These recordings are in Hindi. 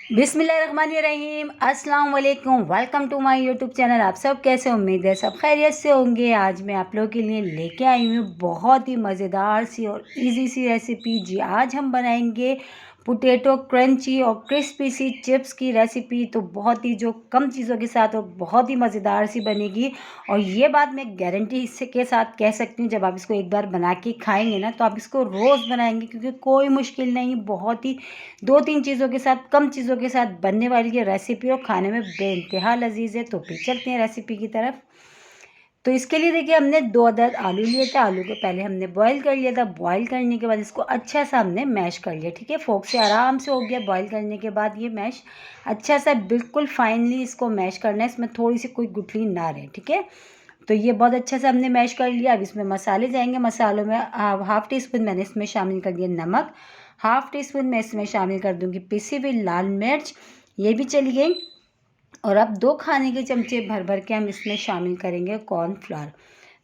बिस्मिल्लाहिर्रहमानिर्रहीम, अस्सलाम वालेकुम। Welcome to my YouTube channel. आप सब कैसे, उम्मीद है सब खैरियत से होंगे। आज मैं आप लोगों के लिए लेके आई हूँ बहुत ही मज़ेदार सी और इजी सी रेसिपी। जी आज हम बनाएंगे पोटैटो क्रंची और क्रिस्पी सी चिप्स की रेसिपी। तो बहुत ही जो कम चीज़ों के साथ और बहुत ही मज़ेदार सी बनेगी। और ये बात मैं गारंटी इससे के साथ कह सकती हूँ, जब आप इसको एक बार बना के खाएंगे ना तो आप इसको रोज़ बनाएंगे, क्योंकि कोई मुश्किल नहीं, बहुत ही दो तीन चीज़ों के साथ, कम चीज़ों के साथ बनने वाली ये रेसिपी और खाने में बेइंतहा लजीज है। तो फिर चलते हैं रेसिपी की तरफ। तो इसके लिए देखिए, हमने 2 अदद आलू लिए थे। आलू को पहले हमने बॉईल कर लिया था। बॉईल करने के बाद इसको अच्छा सा हमने मैश कर लिया। ठीक है, फोक से आराम से हो गया। बॉईल करने के बाद ये मैश अच्छा सा बिल्कुल फाइनली इसको मैश करना है, इसमें थोड़ी सी कोई गुठली ना रहे। ठीक है, तो ये बहुत अच्छा से हमने मैश कर लिया। अब इसमें मसाले जाएंगे। मसालों में हाफ़ टी स्पून मैंने इसमें शामिल कर दिया नमक। हाफ़ टी स्पून मैं इसमें शामिल कर दूंगी पिसी हुई लाल मिर्च, ये भी चली गई। और अब 2 खाने के चमचे भर भर के हम इसमें शामिल करेंगे कॉर्नफ्लावर।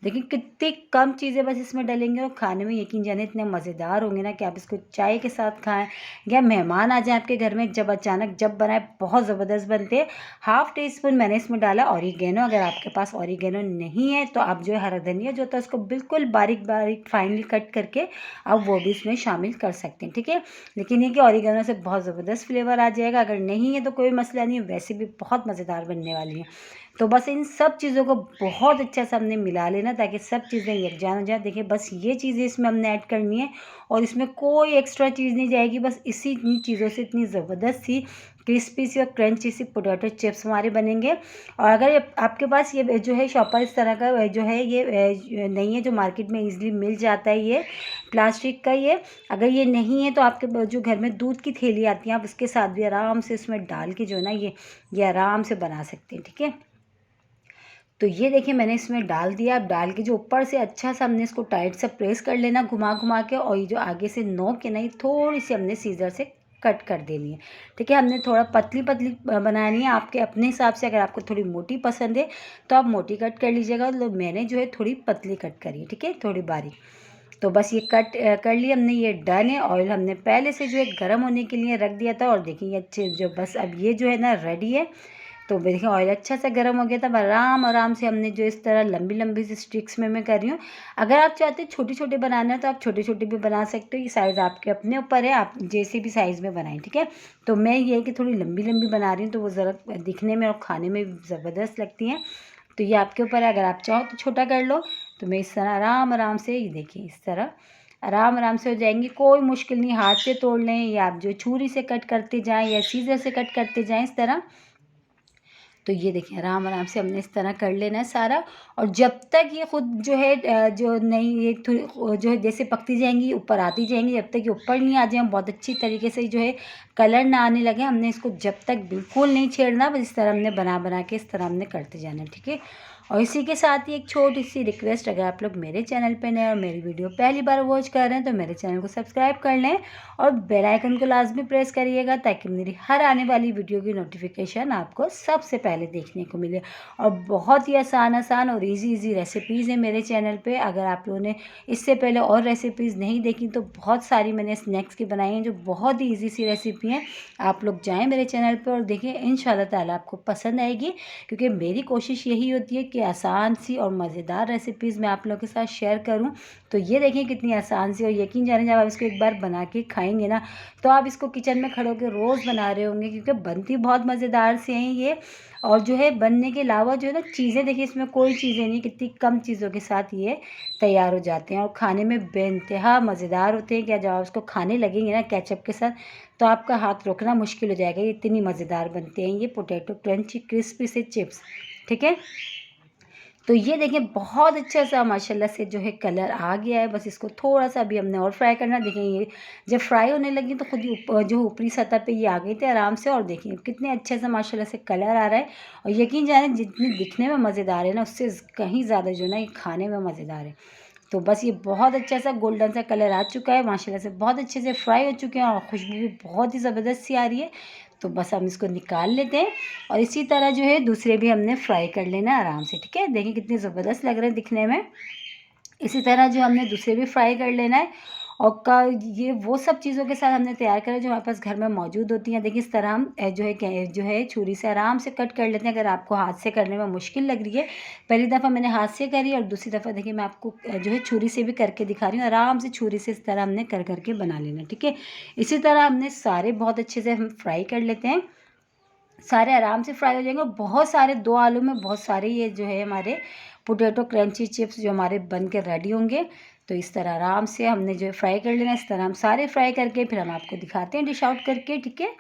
देखिए कितनी कम चीज़ें बस इसमें डालेंगे और खाने में यकीन जाने इतने मज़ेदार होंगे ना कि आप इसको चाय के साथ खाएं या मेहमान आ जाए आपके घर में, जब अचानक जब बनाए, बहुत ज़बरदस्त बनते हैं। हाफ़ टी स्पून मैंने इसमें डाला ऑरिगेनो। अगर आपके पास ऑरिगेनो नहीं है तो आप जो है हरा धनिया जो होता है उसको बिल्कुल बारीक बारीक फाइनली कट करके आप वो भी इसमें शामिल कर सकते हैं। ठीक है, लेकिन ये कि ऑरिगेनो से बहुत ज़बरदस्त फ्लेवर आ जाएगा। अगर नहीं है तो कोई मसला नहीं, वैसे भी बहुत मज़ेदार बनने वाली है। तो बस इन सब चीज़ों को बहुत अच्छा से हमने मिला लेना ताकि सब चीज़ें यकजान हो जाए। देखिए बस ये चीज़ें इसमें हमने ऐड करनी है और इसमें कोई एक्स्ट्रा चीज़ नहीं जाएगी। बस इसी इतनी चीज़ों से इतनी ज़बरदस्त सी क्रिस्पी सी और क्रंची सी पोटैटो चिप्स हमारे बनेंगे। और अगर आपके पास ये जो है शॉपर इस तरह का जो है ये नहीं है, जो मार्केट में ईजिली मिल जाता है, ये प्लास्टिक का, ये अगर ये नहीं है तो आपके जो घर में दूध की थैली आती है, आप उसके साथ भी आराम से इसमें डाल के जो है ना ये आराम से बना सकते हैं। ठीक है, तो ये देखिए मैंने इसमें डाल दिया। अब डाल के जो ऊपर से अच्छा सा हमने इसको टाइट से प्रेस कर लेना घुमा घुमा के, और ये जो आगे से नोक है ना, ये थोड़ी सी हमने सीजर से कट कर देनी है। ठीक है, हमने थोड़ा पतली पतली बनानी है आपके अपने हिसाब से। अगर आपको थोड़ी मोटी पसंद है तो आप मोटी कट कर लीजिएगा। तो मैंने जो है थोड़ी पतली कट करी है, ठीक है, थोड़ी बारीक। तो बस ये कट कर लिया हमने, ये डन है। ऑयल हमने पहले से जो है गर्म होने के लिए रख दिया था। और देखिए अच्छे जो बस अब ये जो है ना रेडी है। तो देखिए ऑयल अच्छा से गर्म हो गया था। आराम आराम से हमने जो इस तरह लंबी लंबी सी स्टिक्स में मैं कर रही हूँ। अगर आप चाहते हैं छोटे छोटे बनाना है तो आप छोटे छोटे भी बना सकते हो। ये साइज़ आपके अपने ऊपर है, आप जैसे भी साइज़ में बनाएं। ठीक है, तो मैं ये है कि थोड़ी लंबी लंबी बना रही हूँ, तो वो ज़रा दिखने में और खाने में ज़बरदस्त लगती हैं। तो ये आपके ऊपर है, अगर आप चाहो तो छोटा कर लो। तो मैं इस तरह आराम आराम से, ये देखिए इस तरह आराम आराम से हो जाएंगी, कोई मुश्किल नहीं। हाथ से तोड़ लें या आप जो छुरी से कट करते जाएं या सीजर से कट करते जाएं इस तरह। तो ये देखिए आराम आराम से हमने इस तरह कर लेना है सारा। और जब तक ये खुद जो है जो नहीं ये थोड़ी जो है जैसे पकती जाएंगी, ऊपर आती जाएंगी, जब तक ये ऊपर नहीं आ जाए बहुत अच्छी तरीके से जो है कलर ना आने लगे, हमने इसको जब तक बिल्कुल नहीं छेड़ना। बस इस तरह हमने बना बना के इस तरह हमने करते जाना है। ठीक है, और इसी के साथ ही एक छोटी सी रिक्वेस्ट, अगर आप लोग मेरे चैनल पे नए और मेरी वीडियो पहली बार वॉच कर रहे हैं तो मेरे चैनल को सब्सक्राइब कर लें और बेल आइकन को लाजमी प्रेस करिएगा, ताकि मेरी हर आने वाली वीडियो की नोटिफिकेशन आपको सबसे पहले देखने को मिले। और बहुत ही आसान आसान और इजी रेसिपीज़ हैं मेरे चैनल पे। अगर आप लोगों ने इससे पहले और रेसिपीज़ नहीं देखी तो बहुत सारी मैंने स्नैक्स की बनाई हैं जो बहुत ही ईजी सी रेसिपी हैं। आप लोग जाएँ मेरे चैनल पर और देखें, इंशाल्लाह ताला आपको पसंद आएगी, क्योंकि मेरी कोशिश यही होती है कि आसान सी और मज़ेदार रेसिपीज़ मैं आप लोगों के साथ शेयर करूं। तो ये देखें कितनी आसान सी, और यकीन जाने जब आप इसको एक बार बना के खाएंगे ना तो आप इसको किचन में खड़े होकर रोज़ बना रहे होंगे, क्योंकि बनती बहुत मज़ेदार से हैं ये। और जो है बनने के अलावा जो है ना चीज़ें, देखिए इसमें कोई चीज़ें नहीं, कितनी कम चीज़ों के साथ ये तैयार हो जाते हैं और खाने में बेइंतहा मज़ेदार होते हैं। क्या जब आप उसको खाने लगेंगे ना केचप के साथ तो आपका हाथ रोकना मुश्किल हो जाएगा, ये इतनी मज़ेदार बनते हैं ये पोटैटो क्रंची क्रिस्पी से चिप्स। ठीक है, तो ये देखिए बहुत अच्छा सा माशाल्लाह से जो है कलर आ गया है। बस इसको थोड़ा सा अभी हमने और फ्राई करना। देखें ये जब फ्राई होने लगी तो खुद ही जो ऊपरी सतह पे ये आ गई थी आराम से। और देखिए कितने अच्छे से माशाल्लाह से कलर आ रहा है। और यकीन जाने जितनी दिखने में मज़ेदार है ना, उससे कहीं ज़्यादा जो है ना ये खाने में मज़ेदार है। तो बस ये बहुत अच्छा सा गोल्डन सा कलर आ चुका है माशाल्लाह से, बहुत अच्छे से फ्राई हो चुके हैं और खुशबू भी बहुत ही ज़बरदस्त सी आ रही है। तो बस हम इसको निकाल लेते हैं और इसी तरह जो है दूसरे भी हमने फ्राई कर लेना है आराम से। ठीक है, देखिए कितने ज़बरदस्त लग रहे हैं दिखने में। इसी तरह जो हमने दूसरे भी फ्राई कर लेना है। और ये वो सब चीज़ों के साथ हमने तैयार करा जो हमारे पास घर में मौजूद होती हैं। देखिए इस तरह हम जो है छुरी से आराम से कट कर लेते हैं। अगर आपको हाथ से करने में मुश्किल लग रही है, पहली दफ़ा मैंने हाथ से करी और दूसरी दफ़ा देखिए मैं आपको जो है छुरी से भी करके दिखा रही हूँ। आराम से छुरी से इस तरह हमने कर के बना लेना, ठीक है। इसी तरह हमने सारे बहुत अच्छे से हम फ्राई कर लेते हैं। सारे आराम से फ्राई हो जाएंगे और बहुत सारे 2 आलू में बहुत सारे ये जो है हमारे पोटैटो क्रंची चिप्स जो हमारे बन के रेडी होंगे। तो इस तरह आराम से हमने जो है फ्राई कर लेना। इस तरह हम सारे फ्राई करके फिर हम आपको दिखाते हैं डिश आउट करके, ठीक है।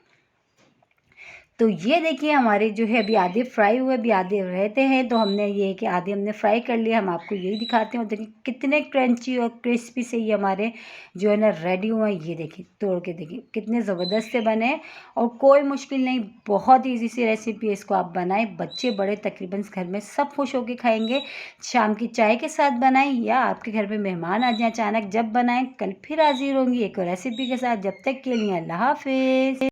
तो ये देखिए हमारे जो है अभी आधे फ्राई हुए, अभी आधे रहते हैं। तो हमने ये कि आधे हमने फ्राई कर लिया, हम आपको यही दिखाते हैं। और देखिए कितने क्रंची और क्रिस्पी से ये हमारे जो है ना रेडी हुए हैं। ये देखिए तोड़ के देखिए कितने ज़बरदस्त से बने हैं और कोई मुश्किल नहीं, बहुत ईजी सी रेसिपी है। इसको आप बनाएं, बच्चे बड़े तकरीबन घर में सब खुश होकर खाएंगे। शाम की चाय के साथ बनाएं या आपके घर में मेहमान आ जाए अचानक, जब बनाएं। कल फिर हाजिर होंगी एक और रेसिपी के साथ। जब तक के लिए अल्लाह हाफिज़।